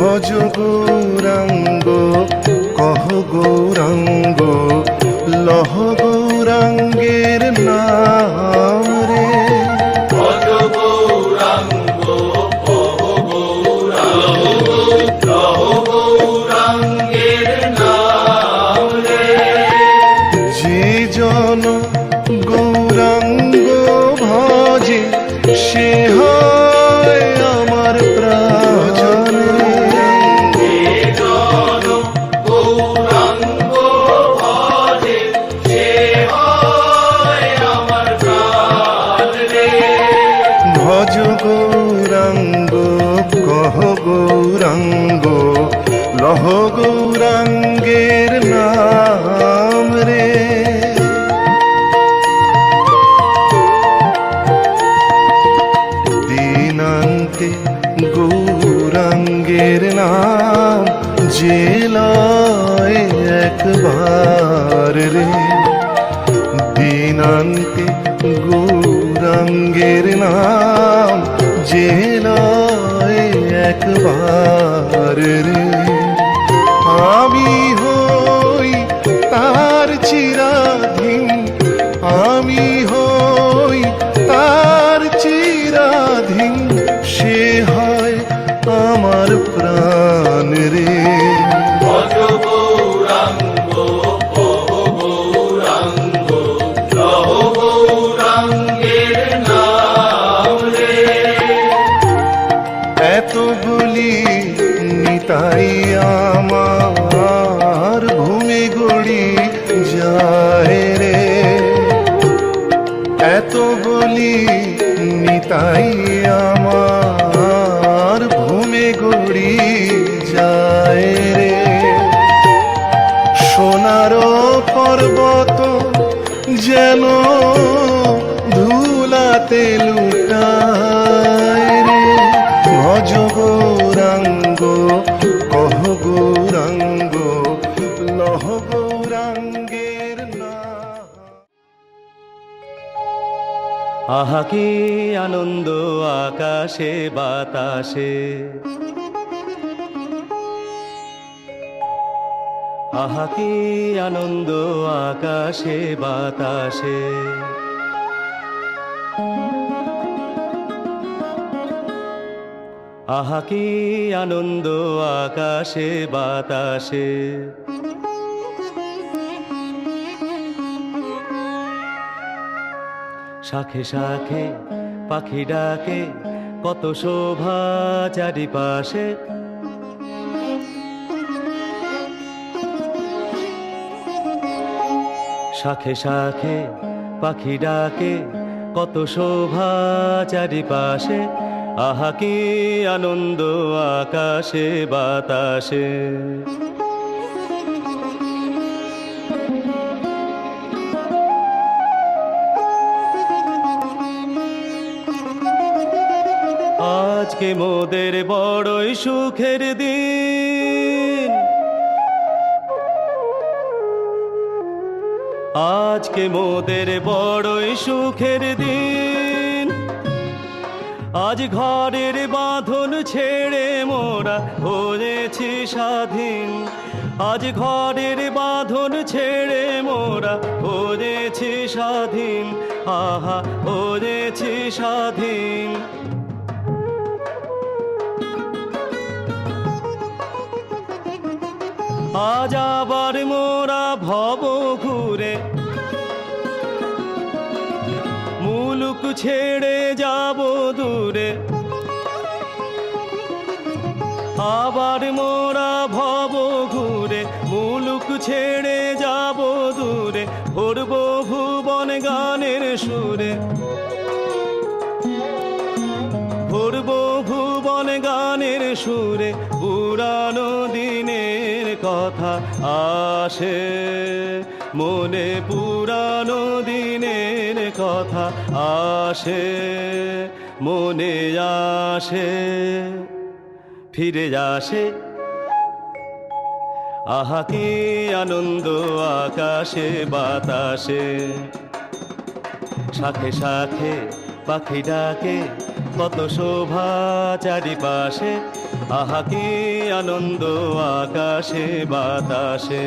ভজ গৌরাঙ্গ কহ গৌরাঙ্গ লহ গৌরাঙ্গের নাম রে। ভজ গৌরাঙ্গ কহ গৌরাঙ্গ লহ গৌরাঙ্গের নাম রে। যে জন গৌরাঙ্গ ভজে সে হয় আমার প্রাণ রে। যে জন গৌরাঙ্গ ভজে সে হয় আমার প্রাণ রে। ভজ গৌরাঙ্গ কহ গৌরাঙ্গ লহ গৌরাঙ্গের নাম রে। দিনান্তে গৌরাঙ্গের নাম যে লয় একবার রে। দিনান্তে গৌরাঙ্গের নাম যে লয় একবার রে। আমি হই তার চিরাধীন, আমি হই তার চিরাধীন, সে হয় আমার প্রাণ রে। ভজ গৌরাঙ্গ কহ গৌরাঙ্গ লহ গৌরাঙ্গের নাম রে। এত বলি নিতাই আমার ঘুমে গড়ি যায় রে। এত বলি নিতাই আমার ঘুমে গড়ি যায় রে। সোনার পর্বত যেন ধুলাতে লুটায় রে। ভজ গৌরাঙ্গ কহ গৌরাঙ্গ লহ গৌরাঙ্গের নাম। আহা কি আনন্দ আকাশে বাতাসে, আহা কি আনন্দ আকাশে বাতাসে। আহা কি আনন্দ আকাশে বাতাসে। শাখে শাখে পাখি ডাকে কত শোভা চারিপাশে। শাখে শাখে পাখি ডাকে কত শোভা চারিপাশে। আহা কি আনন্দ আকাশে বাতাসে। আজকে মোদের বড়ই সুখের দিন, আজকে মোদের বড়ই সুখের দিন। আজ ঘরের বাঁধন ছেড়ে মোরা হয়েছি স্বাধীন। আজ ঘরের বাঁধন ছেড়ে মোরা হয়েছি স্বাধীন। আহা হয়েছি স্বাধীন। আজ আবার মোরা ভব ঘুরে মুলুক ছেড়ে যাব দূরে। আবার মোরা ভব ঘুরে মুলুক ছেড়ে যাব দূরে। ভরব ভুবন গানের সুরে, ভরব ভুবন গানের সুরে। পুরানো দিনের কথা আসে মনে, পুরানো দিনের কথা আসে মনে আসে, ফিরে আসে। আহা কি আনন্দ আকাশে বাতাসে। শাখে শাখে পাখি ডাকে কত শোভা চারিপাশে। আহা কি আনন্দ আকাশে বাতাসে।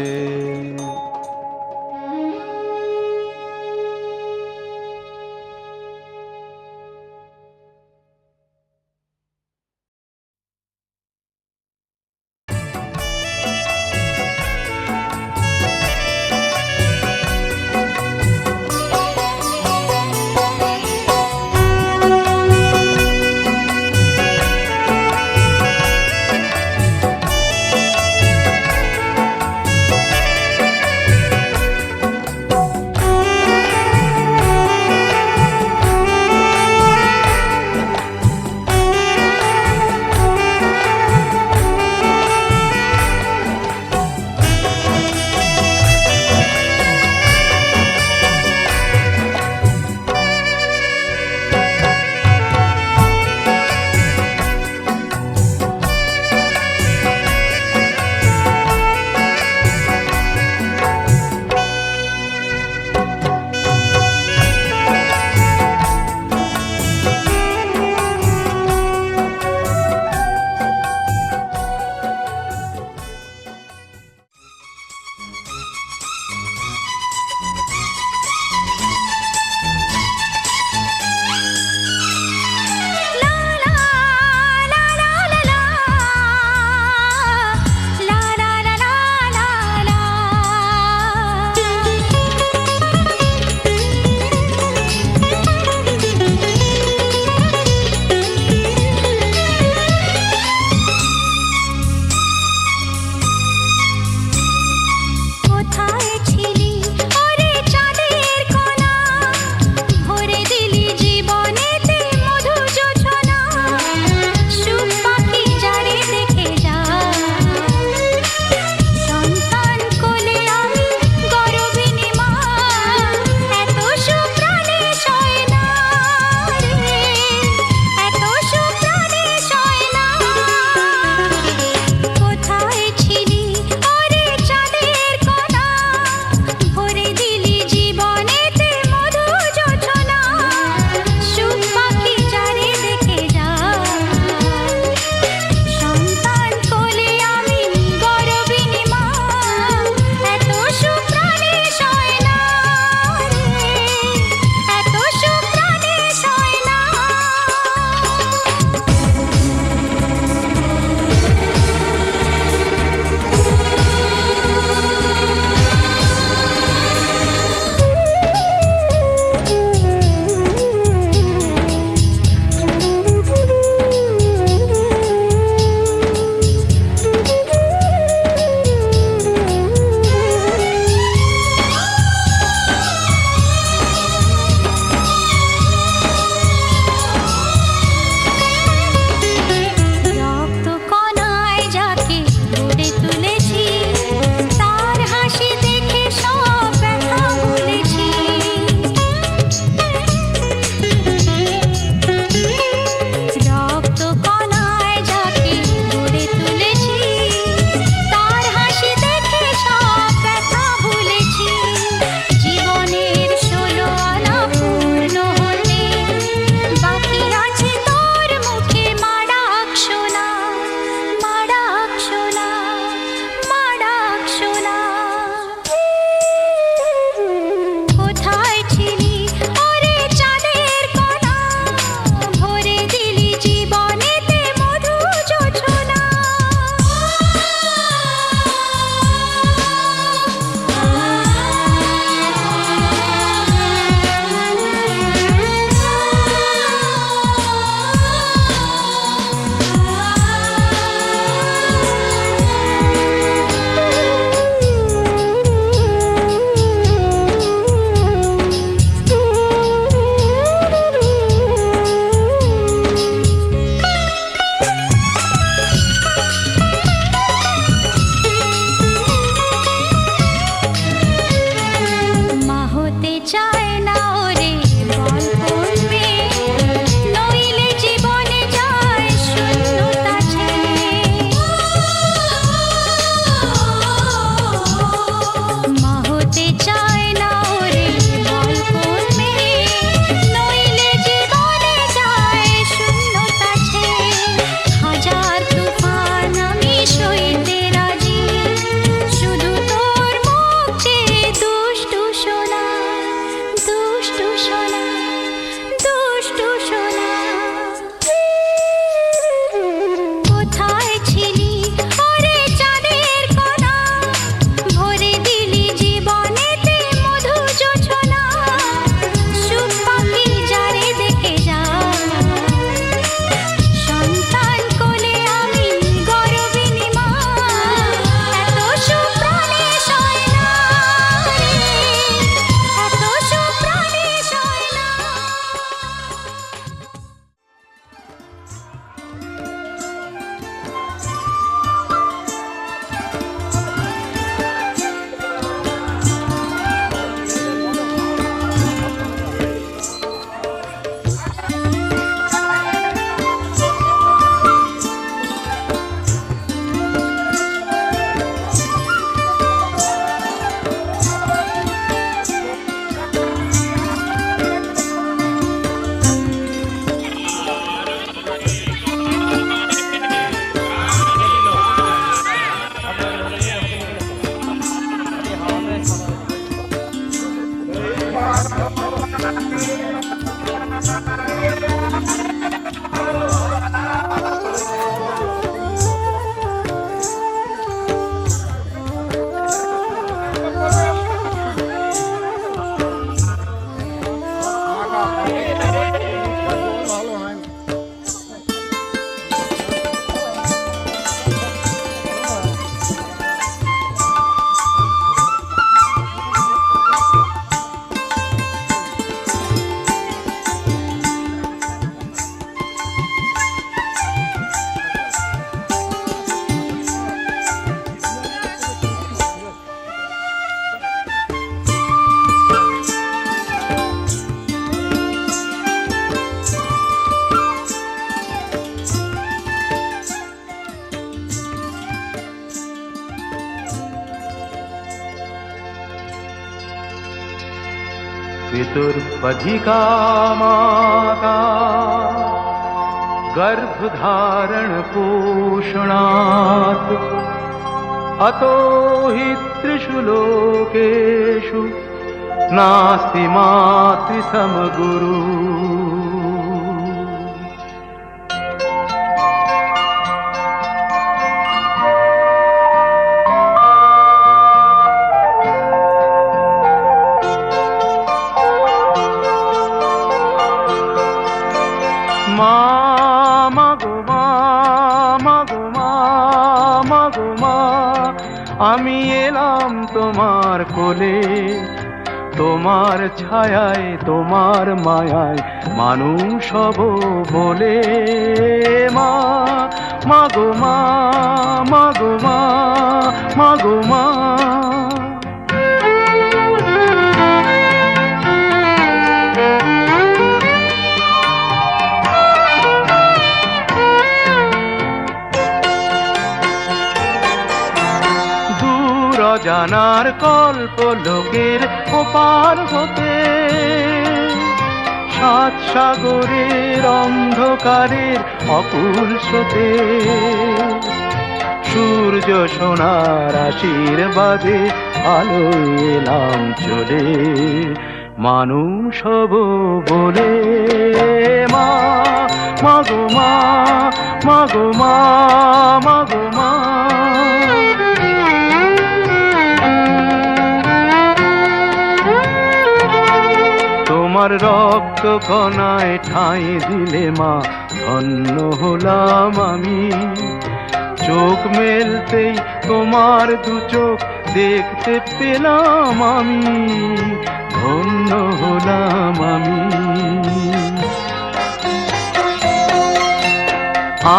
पितुर्पधिका माता गर्भधारण पोषणात् अतो हि त्रिषु लोकेषु नास्ति मातृसमगुरु। আমি এলাম তোমার কোলে, তোমার ছায়ায় তোমার মায়ায় মানুষ হব বলে। মা মাগো মা, মাগো মা, মাগো মা। জানার কল্প লোকের ওপার হতে, সাত সাগরের অন্ধকারের অকুল স্রোতে, সূর্য সোনার আশীর্বাদে আলোয় এলাম চলে, মানুষ হব বলে। মা মাগো মা, মাগো মা, মাগো মা। তোমার রক্ত কণায় ঠাঁই দিলে মা ধন্য হলাম আমি, চোখ মেলতেই তোমার দু চোখ দেখতে পেলাম আমি, ধন্য হলাম আমি।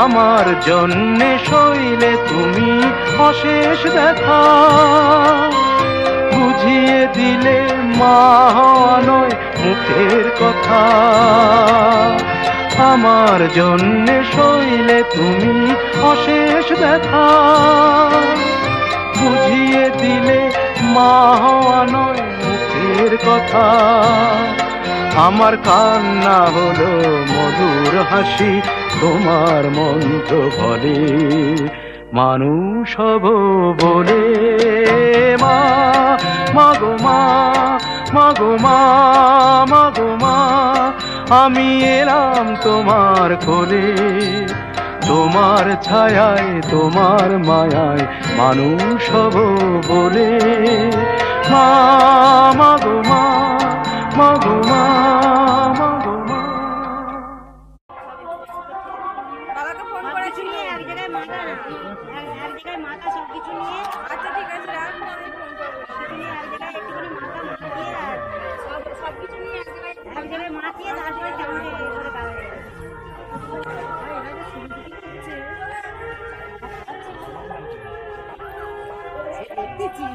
আমার জন্যে সইলে তুমি অশেষ দেখা, বুঝিয়ে দিলে মা হওয়া নয় মুখের কথা। আমার জন্যে সইলে তুমি অশেষ দেখা, বুঝিয়ে দিলে মা হওয়া নয় মুখের কথা। আমার কান্না হলো মধুর হাসি, তোমার মন্ত্র বলে মানুষ হব বলে। মা মাগো মা, মাগো মা, মাগো মা। আমি এলাম তোমার কোলে, তোমার ছায়ায় তোমার মায়ায় মানুষ হব বলে। মা মাগো মা, মাগো মা, মাগো মা। বাবাকে ফোন করেছিলি এক জায়গায় মাথা না, এক জায়গায় মাথা সব কিছু নিয়ে। আচ্ছা ঠিক আছে রাখ, আমি ফোন করবো। কিছু নিয়ে এক জায়গায় একটুখানি মাথা মাখিয়ে আর সব কিছু নিয়ে এক জায়গায় মাখিয়ে তারপরে কেমন করে কাজ দেখতেছি।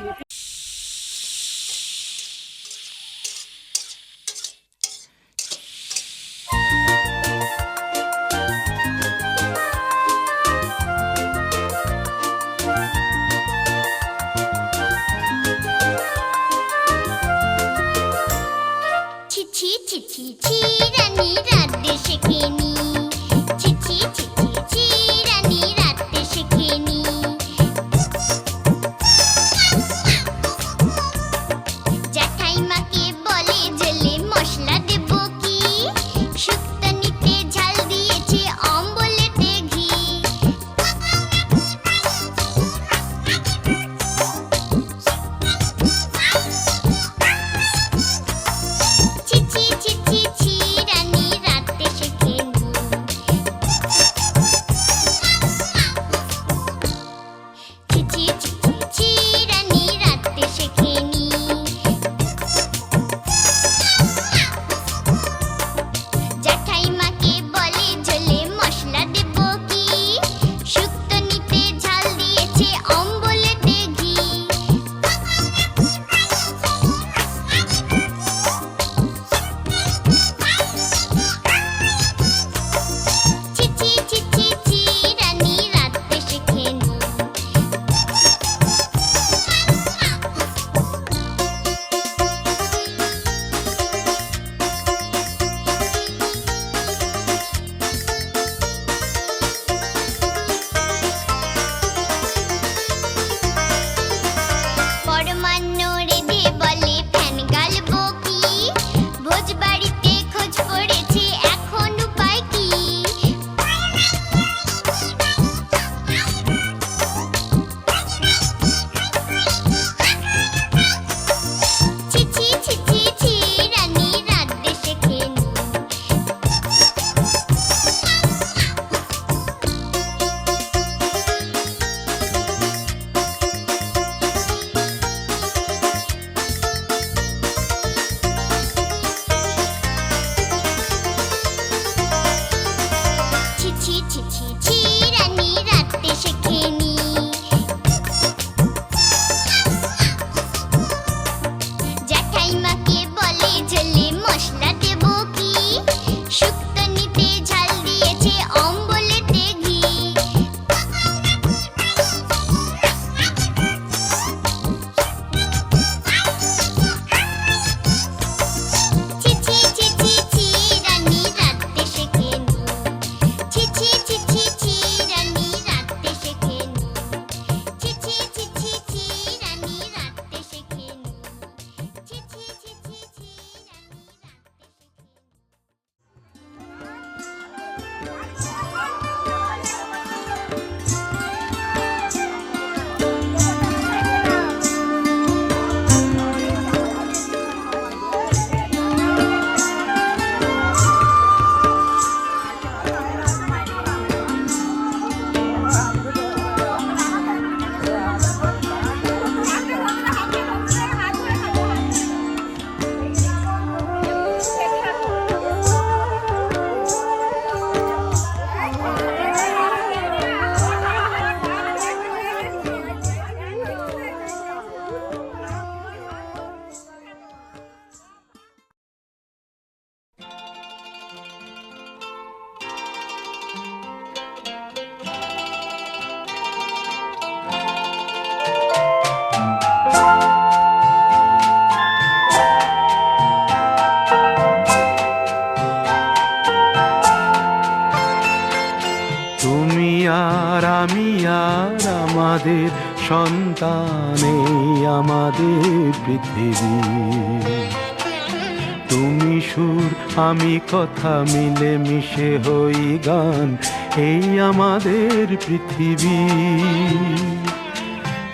আর আমি আর আমাদের সন্তানে আমাদের পৃথিবী। তুমি সুর আমি কথা মিলে মিশে হই গান, এই আমাদের পৃথিবী।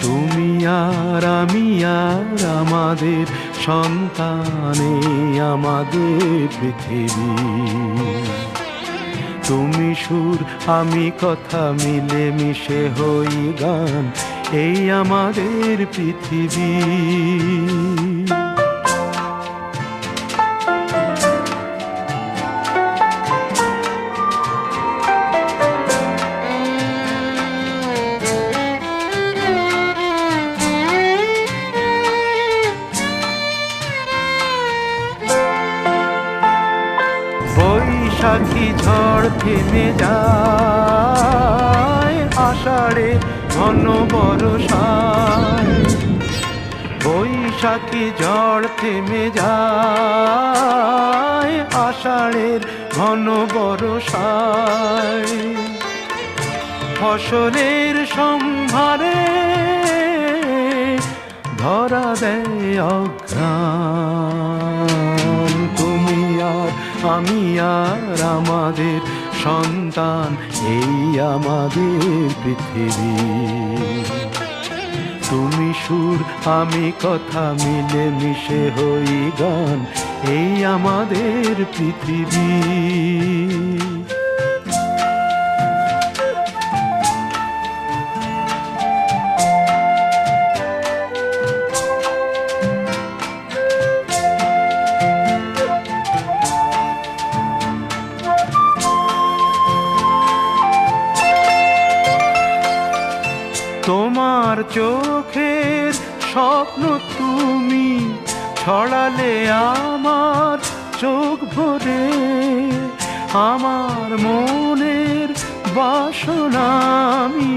তুমি আর আমি আর আমাদের সন্তানে আমাদের পৃথিবী। তুমি সুর আমি কথা মিলে মিশে হই গান, এই আমাদের পৃথিবী। বৈশাখী ঝড় থেমে যায়, আষাঢ়ে ঘন বর্ষায়। বৈশাখী ঝড় থেমে যায়, আষাঢ়ের ঘন বর্ষায়। ফসলের সম্ভারে ধরা দেয় অঘ্রাণ। তুমি আর আমি আর আমাদের সন্তান, এই আমাদের পৃথিবী। তুমি সুর আমি কথা মিলে মিশে হই গান, এই আমাদের পৃথিবী। তোমার চোখের স্বপ্ন তুমি ছড়ালে আমার চোখ ভরে, আমার মনের বাসনা আমি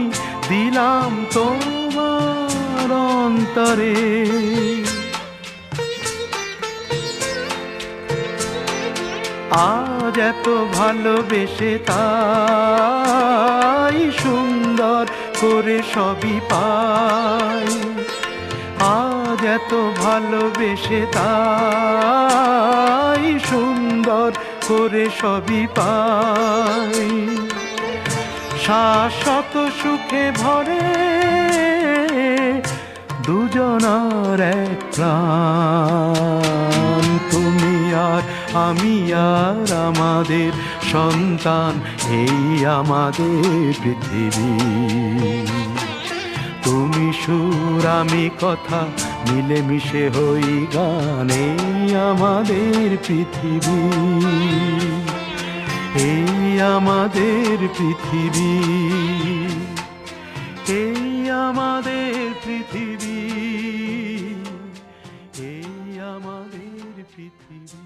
দিলাম তোমার অন্তরে। আজ এত ভালোবেসে তাই সুন্দর করে সবই পাই। আজ এত ভালোবেসে তাই সুন্দর করে সবই পাই। শাশ্বত সুখে ভরে দুজনার এক প্রাণ। তুমি আর আমি আর আমাদের সন্তান, এই আমাদের পৃথিবী। তুমি সুর আমি কথা মিলে মিশে হই গান, এই আমাদের পৃথিবী। এই আমাদের পৃথিবী, এই আমাদের পৃথিবী, এই আমাদের পৃথিবী।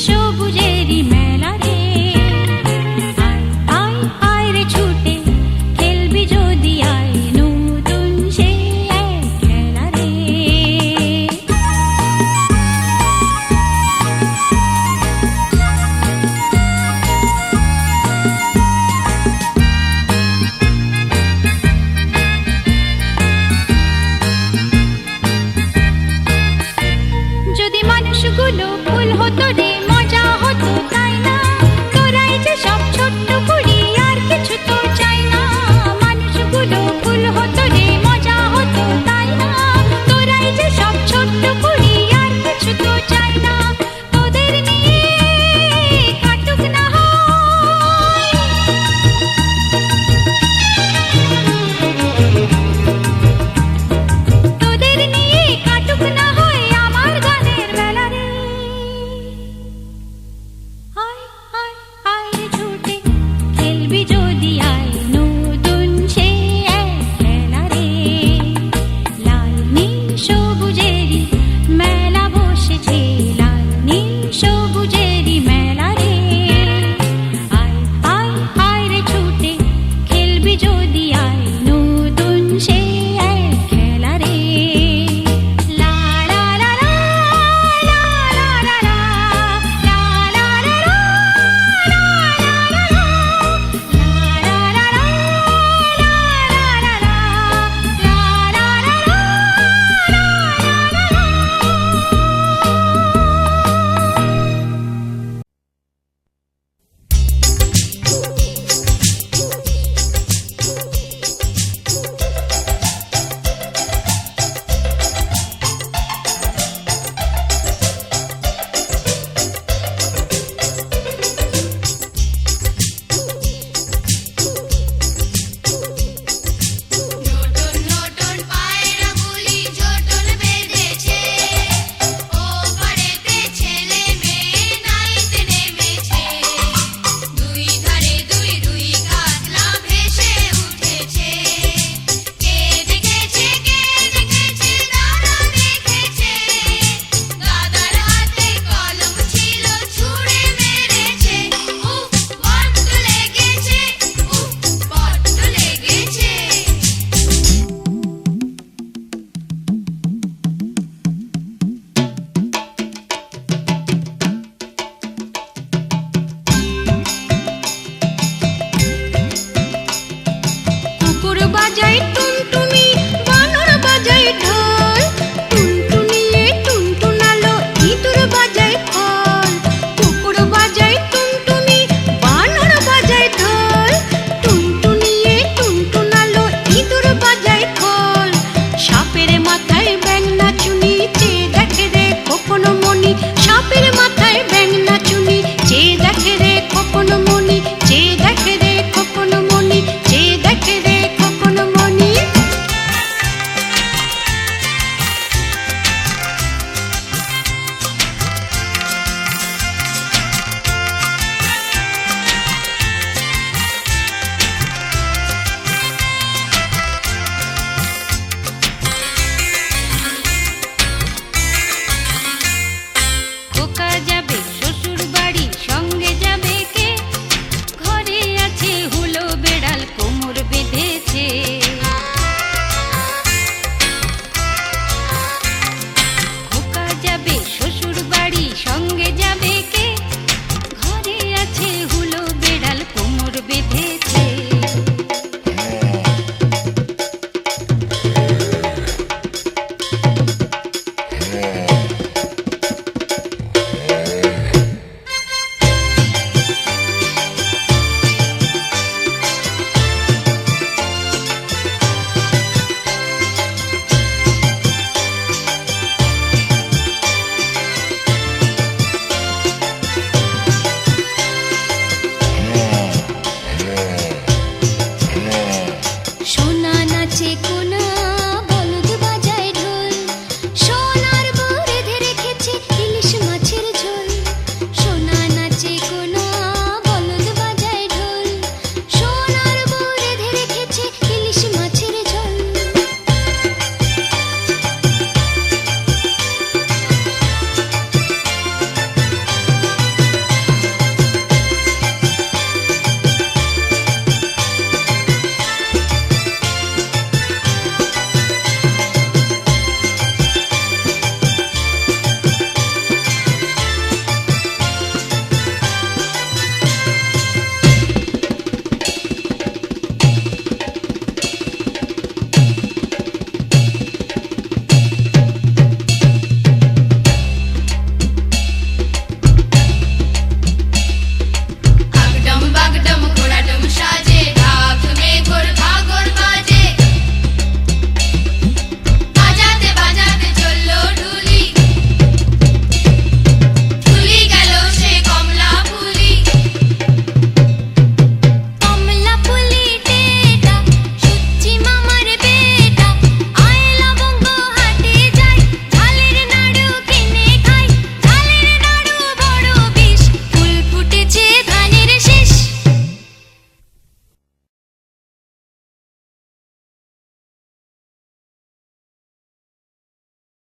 সবুজেরই মেলা রে। আয় আয় আয় রে ছুটে খেলবি যদি আয় নতুন সে এক খেলা রে।